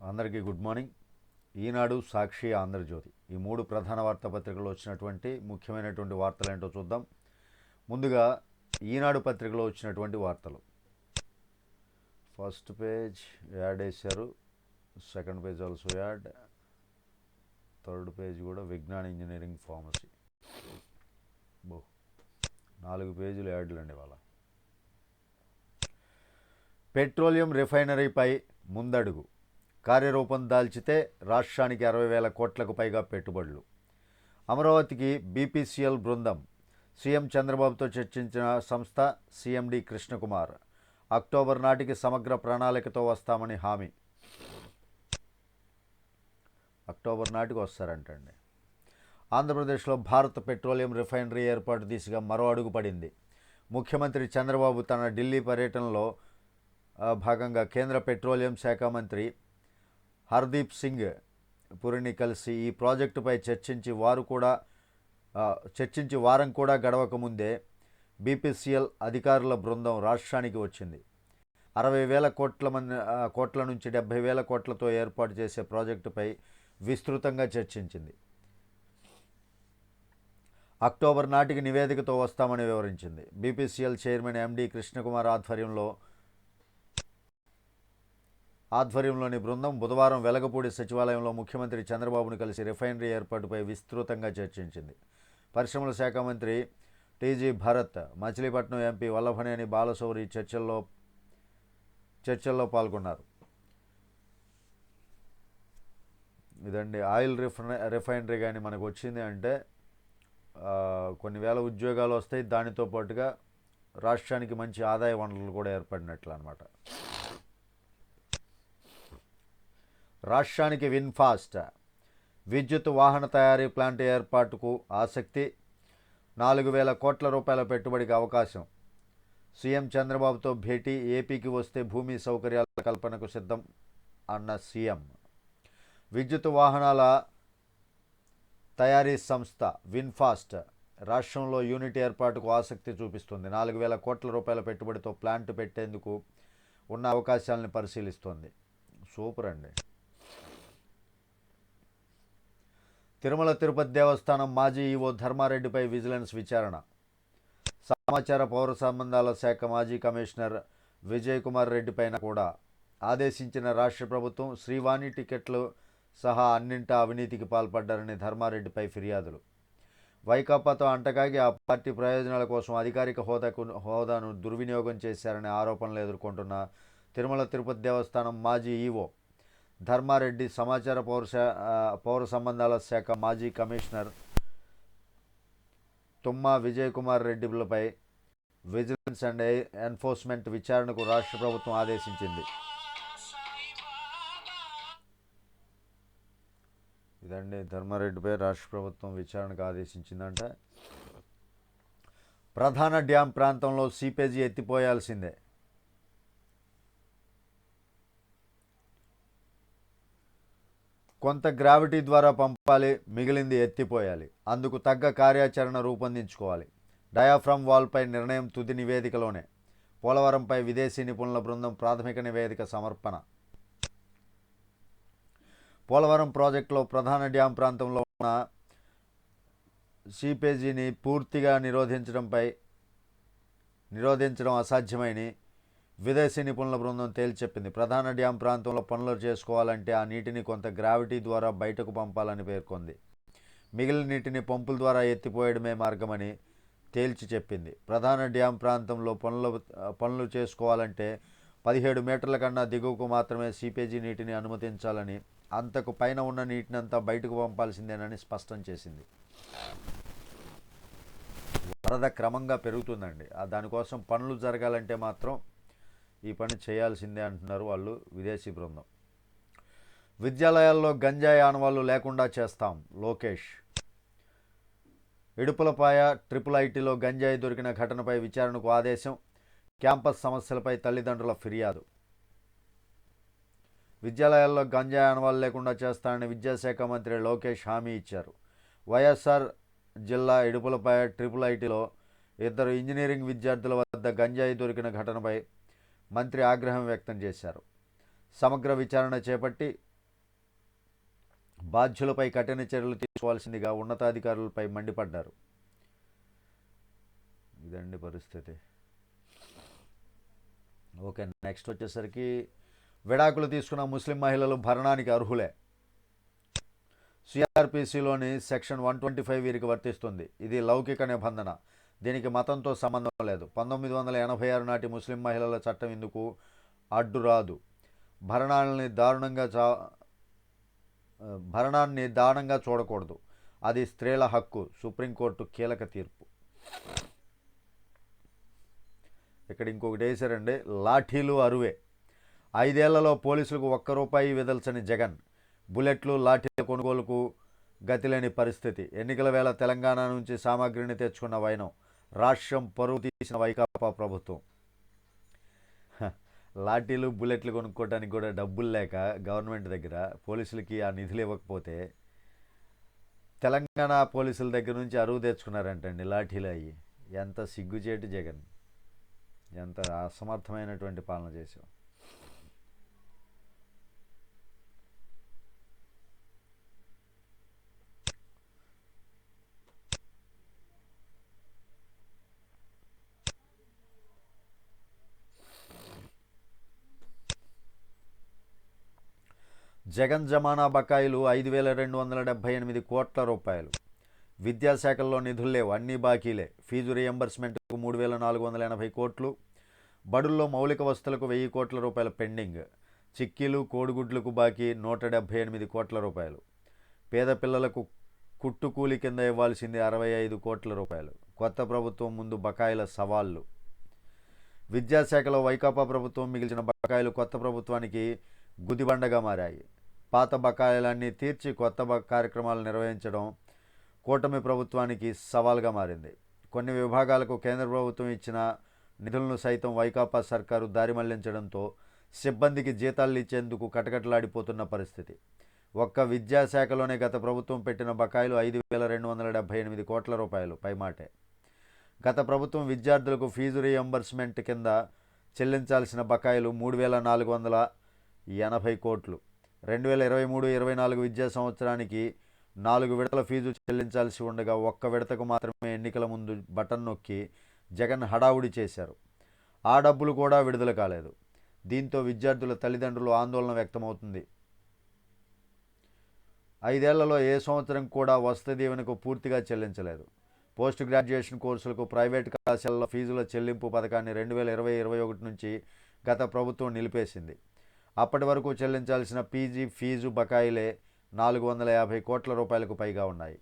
అందరికీ good morning. ఈనాడు, సాక్షి, ఆంధ్రజ్యోతి ఈ మూడు ప్రధాన వార్తాపత్రికల్లో వచ్చినటువంటి ముఖ్యమైనటువంటి వార్తలు ఏంటో చూద్దాం. ముందుగా ఈనాడు పత్రికలో వచ్చినటువంటి వార్తలు. ఫస్ట్ పేజ్ యాడ్ వేశారు, second page also add, third page కూడా విజ్ఞాన్ ఇంజనీరింగ్ ఫార్మసీ. 4 పేజీలు యాడ్లు అండి వాళ్ళ. పెట్రోలియం రిఫైనరీపై ముందడుగు కార్యరూపం దాల్చితే రాష్ట్రానికి 60,000 కోట్లకు పైగా పెట్టుబడులు. అమరావతికి బీపీసీఎల్ బృందం సీఎం చంద్రబాబుతో చర్చించిన సంస్థ సీఎండీ కృష్ణకుమార్. అక్టోబర్ నాటికి సమగ్ర ప్రణాళికతో వస్తామని హామీ. అక్టోబర్ నాటికి వస్తారంటండి. ఆంధ్రప్రదేశ్లో భారత్ పెట్రోలియం రిఫైనరీ ఏర్పాటు దిశగా మరో అడుగు పడింది. ముఖ్యమంత్రి చంద్రబాబు తన ఢిల్లీ పర్యటనలో భాగంగా కేంద్ర పెట్రోలియం శాఖ మంత్రి హర్దీప్ సింగ్ పురిని కలిసి ఈ ప్రాజెక్టుపై చర్చించి వారం కూడా గడవకముందే బీపీసీఎల్ అధికారుల బృందం రాష్ట్రానికి వచ్చింది. 60,000 కోట్ల నుంచి 70,000 కోట్లతో ఏర్పాటు చేసే ప్రాజెక్టుపై విస్తృతంగా చర్చించింది. అక్టోబర్ నాటికి నివేదికతో వస్తామని వివరించింది. బీపీసీఎల్ చైర్మన్ ఎండీ కృష్ణకుమార్ ఆధ్వర్యంలోని బృందం బుధవారం వెలగపూడి సచివాలయంలో ముఖ్యమంత్రి చంద్రబాబును కలిసి రిఫైనరీ ఏర్పాటుపై విస్తృతంగా చర్చించింది. పరిశ్రమల శాఖ మంత్రి టీజీ భరత్, మచిలీపట్నం ఎంపీ వల్లభనేని బాలశౌరి చర్చల్లో పాల్గొన్నారు. ఇదండి ఆయిల్ రిఫైనరీ కానీ మనకు వచ్చింది అంటే కొన్ని వేల ఉద్యోగాలు వస్తాయి. దానితో పాటుగా రాష్ట్రానికి మంచి ఆదాయ వనరులు కూడా ఏర్పడినట్లు అన్నమాట. రాష్ట్రానికి విన్ఫాస్ట్ విద్యుత్ వాహన తయారీ ప్లాంట్ ఏర్పాటుకు ఆసక్తి. 4,000 కోట్ల రూపాయల పెట్టుబడికి అవకాశం. సీఎం చంద్రబాబుతో భేటీ. ఏపీకి వస్తే భూమి సౌకర్యాల కల్పనకు సిద్ధం అన్న సీఎం. విద్యుత్ వాహనాల తయారీ సంస్థ విన్ఫాస్ట్ రాష్ట్రంలో యూనిట్ ఏర్పాటుకు ఆసక్తి చూపిస్తుంది. 4,000 కోట్ల రూపాయల పెట్టుబడితో ప్లాంట్ పెట్టేందుకు ఉన్న అవకాశాలను పరిశీలిస్తోంది. సూపర్ అండి. తిరుమల తిరుపతి దేవస్థానం మాజీ ఈవో ధర్మారెడ్డిపై విజిలెన్స్ విచారణ. సమాచార పౌర సంబంధాల శాఖ మాజీ కమిషనర్ విజయ్ కుమార్ రెడ్డిపైన కూడా ఆదేశించిన రాష్ట్ర ప్రభుత్వం శ్రీవాణి టికెట్లు సహా అన్నింటా అవినీతికి పాల్పడ్డారని ధర్మారెడ్డిపై ఫిర్యాదులు. వైకాపాతో అంటకాగి ఆ పార్టీ ప్రయోజనాల కోసం అధికారిక హోదాను దుర్వినియోగం చేశారనే ఆరోపణలు ఎదుర్కొంటున్న తిరుమల తిరుపతి దేవస్థానం మాజీ ఈవో ధర్మారెడ్డి, సమాచార పౌర సంబంధాల శాఖ మాజీ కమిషనర్ తుమ్మా విజయ్ కుమార్ రెడ్డిలపై విజిలెన్స్ అండ్ ఎన్ఫోర్స్మెంట్ విచారణకు రాష్ట్ర ప్రభుత్వం ఆదేశించింది. ఇదండి ధర్మారెడ్డిపై రాష్ట్ర ప్రభుత్వం విచారణకు ఆదేశించిందంట. ప్రధాన డ్యాం ప్రాంతంలో సీపేజీ ఎత్తిపోయాల్సిందే. కొంత గ్రావిటీ ద్వారా పంపాలి, మిగిలింది ఎత్తిపోయాలి. అందుకు తగ్గ కార్యాచరణ రూపొందించుకోవాలి. డయాఫ్రమ్ వాల్పై నిర్ణయం తుది నివేదికలోనే. పోలవరంపై విదేశీ నిపుణుల బృందం ప్రాథమిక నివేదిక సమర్పణ. పోలవరం ప్రాజెక్టులో ప్రధాన డ్యాం ప్రాంతంలో ఉన్న సీపేజీని పూర్తిగా నిరోధించడం అసాధ్యమని విదేశీ నిపుణుల బృందం తేల్చెప్పింది. ప్రధాన డ్యాం ప్రాంతంలో పనులు చేసుకోవాలంటే ఆ నీటిని కొంత గ్రావిటీ ద్వారా బయటకు పంపాలని పేర్కొంది. మిగిలిన నీటిని పంపుల ద్వారా ఎత్తిపోయడమే మార్గమని తేల్చి చెప్పింది. ప్రధాన డ్యాం ప్రాంతంలో పనులు చేసుకోవాలంటే 17 మీటర్ల కన్నా దిగువకు మాత్రమే సీపేజీ నీటిని అనుమతించాలని, అంతకు పైన ఉన్న నీటినంతా బయటకు పంపాల్సిందేనని స్పష్టం చేసింది. వరద క్రమంగా పెరుగుతుందండి. దానికోసం పనులు జరగాలంటే మాత్రం ఈ పని చేయాల్సిందే అంటున్నారు వాళ్ళు విదేశీ బృందం. విద్యాలయాల్లో గంజాయి ఆనవాళ్లు లేకుండా చేస్తాం లోకేష్. ఇడుపులపాయ ట్రిపుల్ ఐటీలో గంజాయి దొరికిన ఘటనపై విచారణకు ఆదేశం. క్యాంపస్ సమస్యలపై తల్లిదండ్రుల ఫిర్యాదు. విద్యాలయాల్లో గంజాయి ఆనవాళ్లు లేకుండా చేస్తానని విద్యాశాఖ మంత్రి లోకేష్ హామీ ఇచ్చారు. వైఎస్ఆర్ జిల్లా ఇడుపులపాయ ట్రిపుల్ ఐటీలో 2 ఇంజనీరింగ్ విద్యార్థుల వద్ద గంజాయి దొరికిన ఘటనపై మంత్రి ఆగ్రహం వ్యక్తం చేశారు. సమగ్ర విచారణ చేపట్టి బాధ్యులపై కఠిన చర్యలు తీసుకోవాల్సిందిగా ఉన్నతాధికారులపై మండిపడ్డారు. ఇదండి పరిస్థితి. ఓకే, నెక్స్ట్ వచ్చేసరికి విడాకులు తీసుకున్న ముస్లిం మహిళలు భరణానికి అర్హులే. సిఆర్పిసిలోని సెక్షన్ 125 వీరికి వర్తిస్తుంది. ఇది లౌకిక నిబంధన. దీనికి మతంతో సంబంధం లేదు. 1986 నాటి ముస్లిం మహిళల చట్టం ఇందుకు అడ్డురాదు. భరణాన్ని దారుణంగా చూడకూడదు. అది స్త్రీల హక్కు. సుప్రీంకోర్టు కీలక తీర్పు. ఇక్కడ ఇంకొకటి వేశారండి, లాఠీలు అరువే. 5 ఏళ్లలో పోలీసులకు ₹1 విదల్చని జగన్. బుల్లెట్లు, లాఠీల కొనుగోలుకు గతిలేని పరిస్థితి. ఎన్నికల వేళ తెలంగాణ నుంచి సామాగ్రిని తెచ్చుకున్న వైనం. రాష్ట్రం పరువు తీసిన వైకాపా ప్రభుత్వం. లాఠీలు, బుల్లెట్లు కొనుక్కోవడానికి కూడా డబ్బులు లేక గవర్నమెంట్ దగ్గర పోలీసులకి ఆ నిధులు ఇవ్వకపోతే తెలంగాణ పోలీసుల దగ్గర నుంచి అరువు తెచ్చుకున్నారంటండి లాఠీలు అయ్యి. ఎంత సిగ్గుచేటు జగన్, ఎంత అసమర్థమైనటువంటి పాలన చేశాం. జగన్ జమానా బకాయిలు ₹5,278 కోట్ల. విద్యాశాఖల్లో నిధులు లేవు, అన్నీ బాకీలే. ఫీజు రియంబర్స్మెంట్కు 3,480 కోట్లు. బడుల్లో మౌలిక వసతులకు ₹1,000 కోట్ల పెండింగ్. చిక్కీలు, కోడిగుడ్లకు బాకీ ₹178 కోట్ల. పేద పిల్లలకు కుట్టుకూలి కింద ఇవ్వాల్సింది ₹65 కోట్ల. కొత్త ప్రభుత్వం ముందు బకాయిల సవాళ్లు. విద్యాశాఖలో వైకాపా ప్రభుత్వం మిగిల్చిన బకాయిలు కొత్త ప్రభుత్వానికి గుదిబండగా మారాయి. పాత బకాయిలన్నీ తీర్చి కొత్త కార్యక్రమాలు నిర్వహించడం కూటమి ప్రభుత్వానికి సవాల్గా మారింది. కొన్ని విభాగాలకు కేంద్ర ప్రభుత్వం ఇచ్చిన నిధులను సైతం వైకాపా సర్కారు దారి మళ్లించడంతో సిబ్బందికి జీతాలు ఇచ్చేందుకు కటకటలాడిపోతున్న పరిస్థితి. ఒక్క విద్యాశాఖలోనే గత ప్రభుత్వం పెట్టిన బకాయిలు ₹5,278 కోట్ల పైమాటే. గత ప్రభుత్వం విద్యార్థులకు ఫీజు రీయింబర్స్మెంట్ కింద చెల్లించాల్సిన బకాయిలు ₹3,480 కోట్లు. 2023-24 విద్యా సంవత్సరానికి 4 విడతల ఫీజు చెల్లించాల్సి ఉండగా ఒక్క విడతకు మాత్రమే ఎన్నికల ముందు బటన్ నొక్కి జగన్ హడావుడి చేశారు. ఆ డబ్బులు కూడా విడుదల కాలేదు. దీంతో విద్యార్థుల తల్లిదండ్రులు ఆందోళన వ్యక్తమవుతుంది. 5 ఏళ్లలో ఏ సంవత్సరం కూడా వసతి దీవెనకు పూర్తిగా చెల్లించలేదు. పోస్ట్ గ్రాడ్యుయేషన్ కోర్సులకు ప్రైవేట్ కళాశాలల ఫీజుల చెల్లింపు పథకాన్ని 2020-21 నుంచి గత ప్రభుత్వం నిలిపేసింది. అప్పటి వరకు చెల్లించాల్సిన పీజీ ఫీజు బకాయిలే ₹450 కోట్ల పైగా ఉన్నాయి.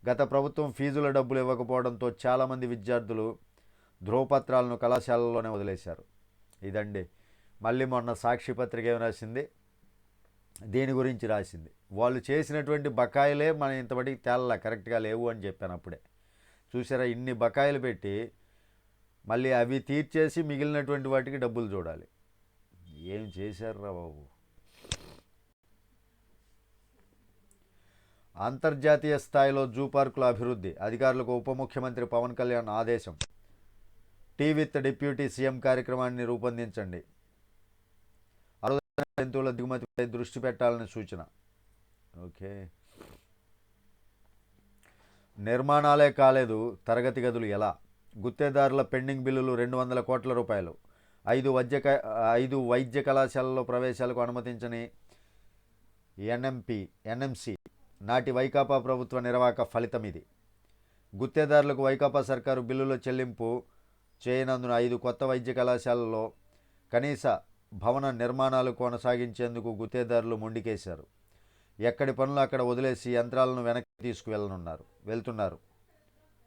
గత ప్రభుత్వం ఫీజుల డబ్బులు ఇవ్వకపోవడంతో చాలామంది విద్యార్థులు ధ్రువపత్రాలను కళాశాలలోనే వదిలేశారు. ఇదండి. మళ్ళీ మొన్న సాక్షి పత్రిక ఏమి రాసింది, దీని గురించి రాసింది. వాళ్ళు చేసినటువంటి బకాయిలే మన ఇంతబడికి తేలలా, కరెక్ట్గా లేవు అని చెప్పాను అప్పుడే. చూసారా, ఇన్ని బకాయిలు పెట్టి మళ్ళీ అవి తీర్చేసి మిగిలినటువంటి వాటికి డబ్బులు చూడాలి. ఏం చేశారురా బాబు. అంతర్జాతీయ స్థాయిలో జూ పార్కుల అభివృద్ధి. అధికారులకు ఉప ముఖ్యమంత్రి పవన్ కళ్యాణ్ ఆదేశం. టీ విత్ డిప్యూటీ సీఎం కార్యక్రమాన్ని రూపొందించండి. అరుదైన జంతువుల దిగుమతిపై దృష్టి పెట్టాలని సూచన. ఓకే, నిర్మాణాలే కాలేదు, తరగతి గదులు ఎలా? గుత్తేదారుల పెండింగ్ బిల్లులు ₹200 కోట్ల. 5 వైద్య కళాశాలలో ప్రవేశాలకు అనుమతించని ఎన్ఎంసీ నాటి వైకాపా ప్రభుత్వ నిర్వాహక ఫలితం ఇది. గుత్తేదారులకు వైకాపా సర్కారు బిల్లుల చెల్లింపు చేయనందున 5 కొత్త వైద్య కళాశాలలో కనీస భవన నిర్మాణాలు కొనసాగించేందుకు గుత్తేదారులు మొండికేశారు. ఎక్కడి పనులు అక్కడ వదిలేసి యంత్రాలను వెనక్కి వెళ్తున్నారు.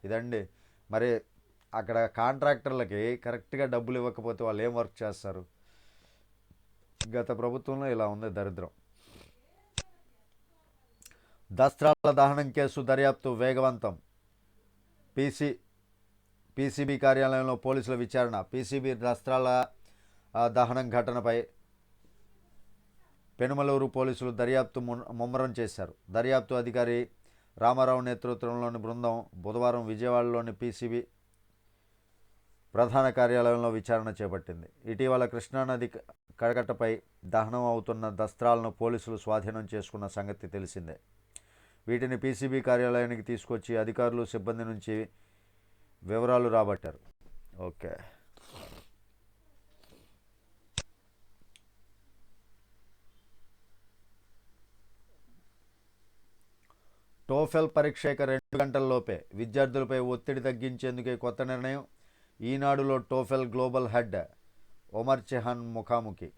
ఇదండి. మరి అక్కడ కాంట్రాక్టర్లకి కరెక్ట్గా డబ్బులు ఇవ్వకపోతే వాళ్ళు ఏం వర్క్ చేస్తారు? గత ప్రభుత్వంలో ఇలా ఉంది దరిద్రం. దస్త్రాల దహనం కేసు దర్యాప్తు వేగవంతం. పీసీబీ కార్యాలయంలో పోలీసుల విచారణ. పీసీబీ దస్త్రాల దహనం ఘటనపై పెనుమలూరు పోలీసులు దర్యాప్తు ముమ్మరం చేశారు. దర్యాప్తు అధికారి రామారావు నేతృత్వంలోని బృందం బుధవారం విజయవాడలోని పీసీబీ ప్రధాన కార్యాలయంలో విచారణ చేపట్టింది. ఇటీవల కృష్ణానది కరకట్టపై దహనం అవుతున్న దస్త్రాలను పోలీసులు స్వాధీనం చేసుకున్న సంగతి తెలిసిందే. వీటిని పీసీబీ కార్యాలయానికి తీసుకొచ్చి అధికారులు సిబ్బంది నుంచి వివరాలు రాబట్టారు. ఓకే. టోఫెల్ పరీక్ష ఇక 2 గంటల్లోపే. విద్యార్థులపై ఒత్తిడి తగ్గించేందుకే కొత్త నిర్ణయం. ఈనాడులో టోఫెల్ గ్లోబల్ హెడ్ ఒమర్ చెహాన్ ముఖాముఖి.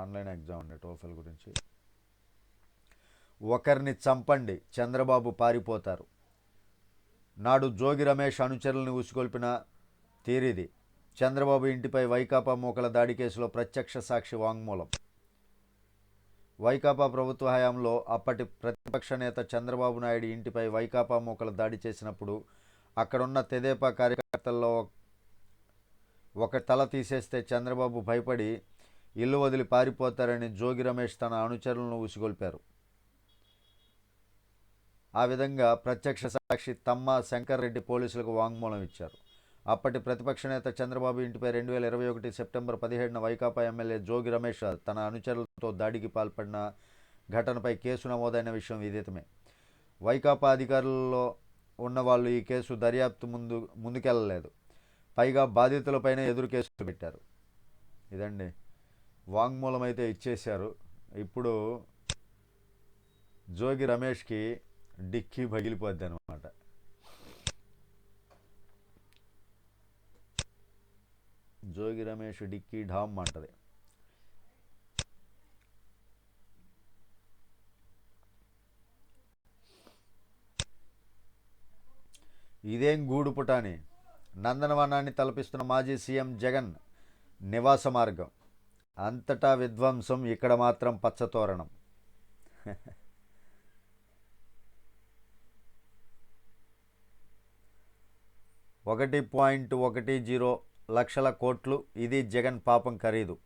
ఆన్లైన్ ఎగ్జామ్ అండి టోఫెల్ గురించి. ఒకరిని చంపండి, చంద్రబాబు పారిపోతారు. నాడు జోగి రమేష్ అనుచరులను ఉసిగొల్పిన తీరిది. చంద్రబాబు ఇంటిపై వైకాపా మూకల దాడి కేసులో ప్రత్యక్ష సాక్షి వాంగ్మూలం. వైకాపా ప్రభుత్వ హయాంలో అప్పటి ప్రతిపక్ష నేత చంద్రబాబు నాయుడు ఇంటిపై వైకాపా మూకలు దాడి చేసినప్పుడు అక్కడున్న తెదేపా కార్యకర్తల్లో ఒక తల తీసేస్తే చంద్రబాబు భయపడి ఇల్లు వదిలి పారిపోతారని జోగి రమేష్ తన అనుచరులను ఉసిగొల్పారు. ఆ విధంగా ప్రత్యక్ష సాక్షి తమ్మ శంకర్ రెడ్డి పోలీసులకు వాంగ్మూలం ఇచ్చారు. అప్పటి ప్రతిపక్ష నేత చంద్రబాబు ఇంటిపై 2021 సెప్టెంబర్ 17న వైకాపా ఎమ్మెల్యే జోగి రమేష్ తన అనుచరులతో దాడికి పాల్పడిన ఘటనపై కేసు నమోదైన విషయం విదితమే. వైకాపా అధికారుల్లో ఉన్నవాళ్ళు ఈ కేసు దర్యాప్తు ముందుకెళ్లలేదు. పైగా బాధితులపైన ఎదురు కేసులు పెట్టారు. ఇదండి వాంగ్మూలం అయితే ఇచ్చేశారు. ఇప్పుడు జోగి రమేష్కి డిక్కీ పగిలిపోద్ది అనమాట. జోగి రమేష్ డిక్కీ ఢామ్ అంటది. ఇదేం గూడు పుటాని. నందనవనాన్ని తలపిస్తున్న మాజీ సీఎం జగన్ నివాస మార్గం. అంతటా విధ్వంసం, ఇక్కడ మాత్రం పచ్చతోరణం. 1.10 లక్షల కోట్లు. ఇది జగన్ పాపం ఖరీదు.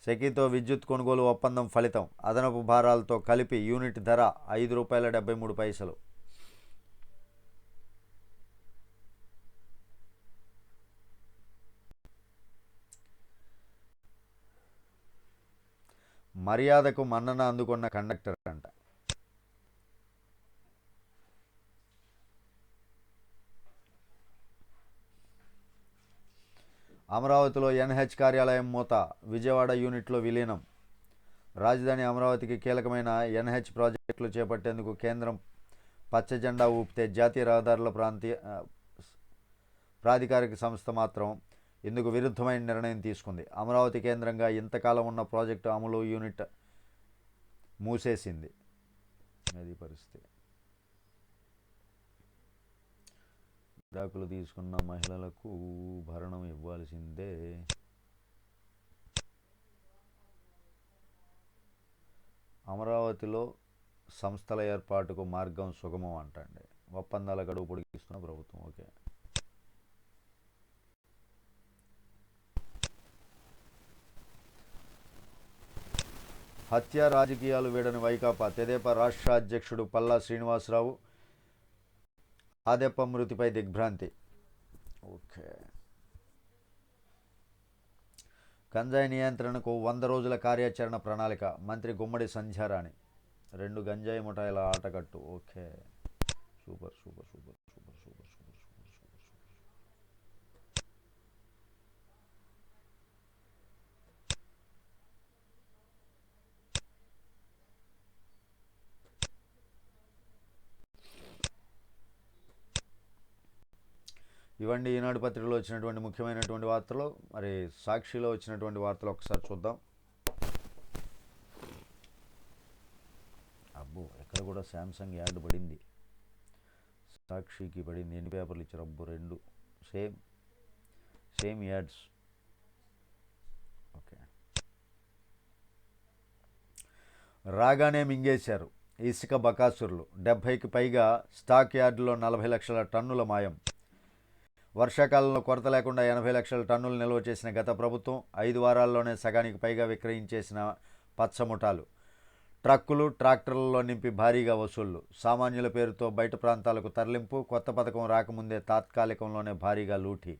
సెకీతో విద్యుత్ కొనుగోలు ఒప్పందం ఫలితం. అదనపు భారాలతో కలిపి యూనిట్ ధర ₹5.73. మర్యాదకు మన్నన అందుకున్న కండక్టర్ అంట. అమరావతిలో ఎన్హెచ్ కార్యాలయం మూత. విజయవాడ యూనిట్లో విలీనం. రాజధాని అమరావతికి కీలకమైన ఎన్హెచ్ ప్రాజెక్టులు చేపట్టేందుకు కేంద్రం పచ్చజెండా ఊపితే జాతీయ రహదారుల ప్రాధికారిక సంస్థ మాత్రం ఇందుకు విరుద్ధమైన నిర్ణయం తీసుకుంది. అమరావతి కేంద్రంగా ఇంతకాలం ఉన్న ప్రాజెక్టు అమలు యూనిట్ మూసేసింది. అది పరిస్థితి. విడాకులు తీసుకున్న మహిళలకు భరణం ఇవ్వాల్సిందే. అమరావతిలో సంస్థల ఏర్పాటుకు మార్గం సుగమం అంటండి. ఒప్పందాల గడువు పొడిగిస్తున్న ప్రభుత్వం. ఓకే. హత్య రాజకీయాలు వీడని వైకాపా. తెదేపా రాష్ట్ర అధ్యక్షుడు పల్లా శ్రీనివాసరావు ఆదెప్ప మృతిపై దిగ్భ్రాంతి. ఓకే. గంజాయి నియంత్రణకు 100 రోజుల కార్యాచరణ ప్రణాళిక. మంత్రి గుమ్మడి సంధ్యారాణి. 2 గంజాయి ముఠాయిల ఆటకట్టు. Okay. Super super super super super super super super super. ఇవన్నీ ఈనాడు పత్రికలో వచ్చినటువంటి ముఖ్యమైనటువంటి వార్తలు. మరి సాక్షిలో వచ్చినటువంటి వార్తలు ఒకసారి చూద్దాం. అబ్బో, ఎక్కడ కూడా శాంసంగ్ యాడ్ పడింది. సాక్షికి పడింది. ఎన్ని పేపర్లు ఇచ్చారు? అబ్బో, 2 సేమ్ యాడ్స్. ఓకే. రాగానే మింగేశారు ఇసుక బకాసురులు. 70కి పైగా స్టాక్ యార్డులో 40 లక్షల టన్నుల మాయం. వర్షాకాలంలో కొరత లేకుండా 80 లక్షల టన్నులు నిల్వ చేసిన గత ప్రభుత్వం 5 వారాల్లోనే సగానికి పైగా విక్రయించేసిన పచ్చముఠాలు. ట్రక్కులు ట్రాక్టర్లలో నింపి భారీగా వసూళ్లు, సామాన్యుల పేరుతో బయట ప్రాంతాలకు తరలింపు, కొత్త పథకం రాకముందే తాత్కాలికంలోనే భారీగా లూటీ.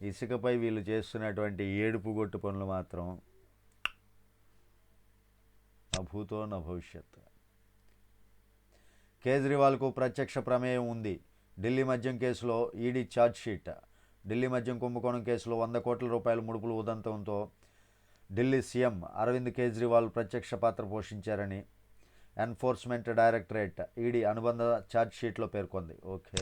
ఇసుకపై వీళ్ళు చేస్తున్నటువంటి ఏడుపు గొట్టు పనులు మాత్రం నా భూతో నా భవిష్యత్. కేజ్రీవాల్కు ప్రత్యక్ష ప్రమేయం ఉంది. ఢిల్లీ మద్యం కేసులో ఈడీ ఛార్జ్షీట్. ఢిల్లీ మద్యం కుంభకోణం కేసులో 100 కోట్ల రూపాయల ముడుపులు ఉదంతంతో ఢిల్లీ సీఎం అరవింద్ కేజ్రీవాల్ ప్రత్యక్ష పాత్ర పోషించారని ఎన్ఫోర్స్మెంట్ డైరెక్టరేట్ ఈడీ అనుబంధ ఛార్జ్షీట్లో పేర్కొంది. ఓకే.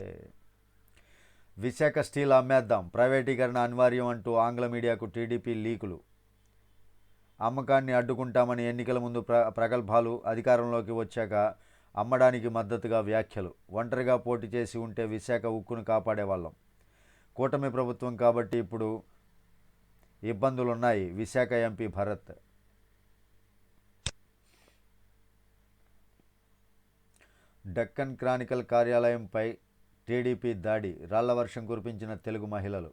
విశాఖ స్టీల్ అమ్మేద్దాం, ప్రైవేటీకరణ అనివార్యం అంటూ ఆంగ్ల మీడియాకు టీడీపీ లీకులు. అమ్మకాన్ని అడ్డుకుంటామని ఎన్నికల ముందు ప్రగల్భాలు, అధికారంలోకి వచ్చాక అమ్మడానికి మద్దతుగా వ్యాఖ్యలు. ఒంటరిగా పోటీ చేసి ఉంటే విశాఖ ఉక్కును కాపాడేవాళ్ళం. కూటమి ప్రభుత్వం కాబట్టి ఇప్పుడు ఇబ్బందులున్నాయి. విశాఖ ఎంపీ భరత్. డక్కన్ క్రానికల్ కార్యాలయంపై టీడీపీ దాడి, రాళ్ల వర్షం కురిపించిన తెలుగు మహిళలు.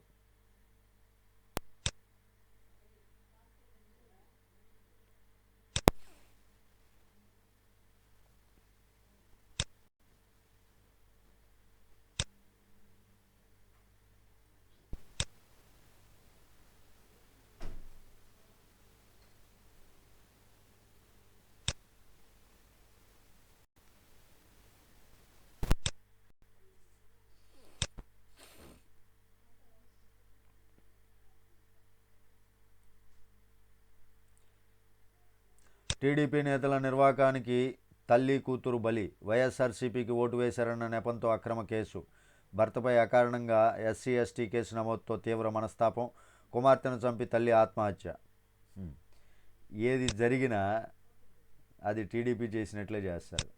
టీడీపీ నేతల నిర్వాకానికి తల్లి కూతురు బలి, వైఎస్ఆర్సీపీకి ఓటు వేశారన్న నెపంతో అక్రమ కేసు, భర్తపై అకారణంగా ఎస్సీ ఎస్టీ కేసు నమోదుతో తీవ్ర మనస్తాపం, కుమార్తెను చంపి తల్లి ఆత్మహత్య. ఏది జరిగినా అది టీడీపీ చేసినట్లే చేస్తారు.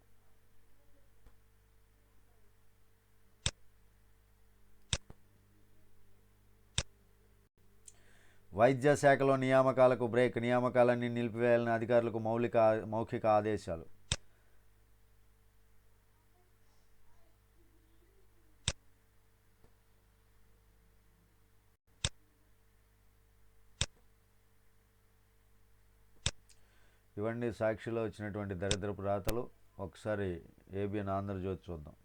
వైద్య శాఖలో నియామకాలకు బ్రేక్, నియామకాలన్నీ నిలిపివేయాలని అధికారులకు మౌఖిక ఆదేశాలు. ఇవన్నీ సాక్షిలో వచ్చినటువంటి దరిద్రపు రాతలు. ఒకసారి ఏబిఎన్ ఆంధ్రజ్యోతి చూద్దాం.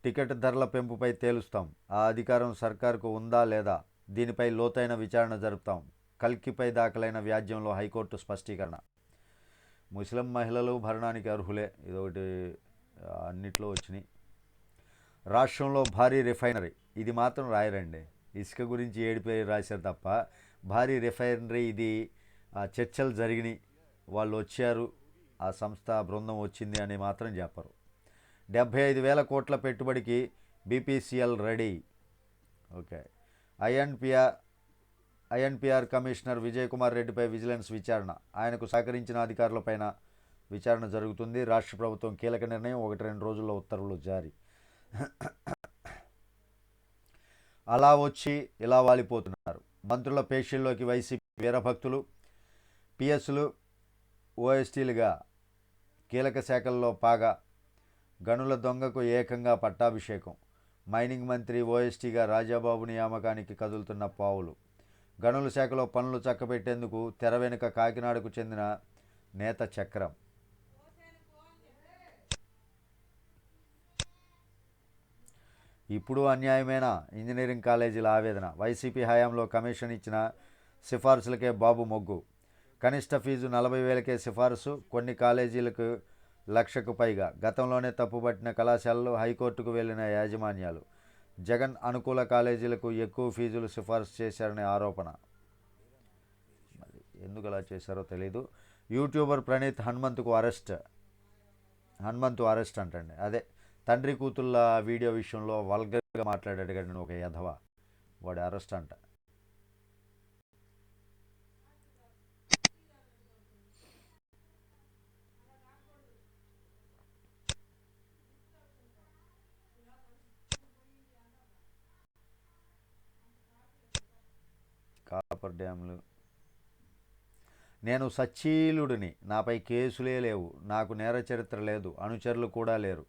టికెట్ ధరల పెంపుపై తేలుస్తాం, ఆ అధికారం సర్కారుకు ఉందా లేదా, దీనిపై లోతైన విచారణ జరుపుతాం. కల్కిపై దాఖలైన వ్యాజ్యంలో హైకోర్టు స్పష్టీకరణ. ముస్లిం మహిళలు భరణానికి అర్హులే, ఇదొకటి అన్నిట్లో వచ్చినాయి. రాష్ట్రంలో భారీ రిఫైనరీ, ఇది మాత్రం రాయరండి. ఇసుక గురించి ఏడిపోయి రాశారు తప్ప భారీ రిఫైనరీ ఇది చర్చలు జరిగినాయి, వాళ్ళు వచ్చారు, ఆ సంస్థ బృందం వచ్చింది అని మాత్రం చెప్పరు. 75,000 కోట్ల పెట్టుబడికి BPCL ready. Okay. INPR commissioner Vijay Kumar రెడ్డిపై విజిలెన్స్ విచారణ, ఆయనకు సహకరించిన అధికారులపైన విచారణ జరుగుతుంది. రాష్ట్ర ప్రభుత్వం కీలక నిర్ణయం, 1-2 రోజుల్లో ఉత్తర్వులు జారీ. అలా వచ్చి ఇలా వాలిపోతున్నారు మంత్రుల పేషీల్లోకి వైసీపీ వీరభక్తులు. పిఎస్లు ఓఎస్టీలుగా కీలక శాఖల్లో పాగా, గనుల దొంగకు ఏకంగా పట్టాభిషేకం. మైనింగ్ మంత్రి ఓఎస్టీగా రాజాబాబు నియామకానికి కదులుతున్న పావులు. గనుల శాఖలో పనులు చక్కబెట్టేందుకు తెర వెనుక కాకినాడకు చెందిన నేత చక్రం. ఇప్పుడు అన్యాయమేనా? ఇంజనీరింగ్ కాలేజీల ఆవేదన. వైసీపీ హయాంలో కమిషన్ ఇచ్చిన సిఫార్సులకే బాబు మొగ్గు. కనిష్ట ఫీజు 40,000కే సిఫారసు, కొన్ని కాలేజీలకు 1,00,000కు పైగా. గతంలోనే తప్పుపట్టిన కళాశాలలు హైకోర్టుకు వెళ్లిన యాజమాన్యాలు. జగన్ అనుకూల కాలేజీలకు ఎక్కువ ఫీజులు సిఫారసు చేశారనే ఆరోపణ. మరి ఎందుకు అలా చేశారో తెలీదు. యూట్యూబర్ ప్రణీత్ హనుమంతు అరెస్ట్ అంటండి. అదే తండ్రి కూతుళ్ళ వీడియో విషయంలో వల్గర్గా మాట్లాడాడు కానీ ఒక యధవ, వాడి అరెస్ట్ అంట. కాపర్ డ్యాములు. నేను సచ్చీలుడిని, నాపై కేసులే లేవు, నాకు నేర చరిత్ర లేదు, అనుచరులు కూడా లేరు.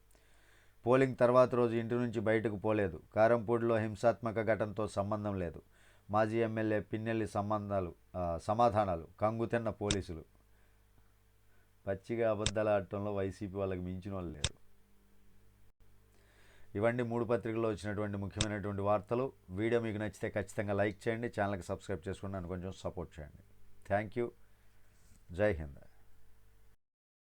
పోలింగ్ తర్వాత రోజు ఇంటి నుంచి బయటకు పోలేదు. కారంపూడిలో హింసాత్మక ఘటనతో సంబంధం లేదు. మాజీ ఎమ్మెల్యే పిన్నెల్లి సమాధానాలు కంగుతిన్న పోలీసులు. పచ్చిగా అబద్ధాలు ఆడటంలో వైసీపీ వాళ్ళకి మించిన వాళ్ళు లేరు. ఇవన్నీ 3 పత్రికల్లో వచ్చినటువంటి ముఖ్యమైనటువంటి వార్తలు. వీడియో మీకు నచ్చితే ఖచ్చితంగా లైక్ చేయండి, ఛానల్కి సబ్స్క్రైబ్ చేసుకుని నన్ను కొంచెం సపోర్ట్ చేయండి. Thank you. జై హింద్.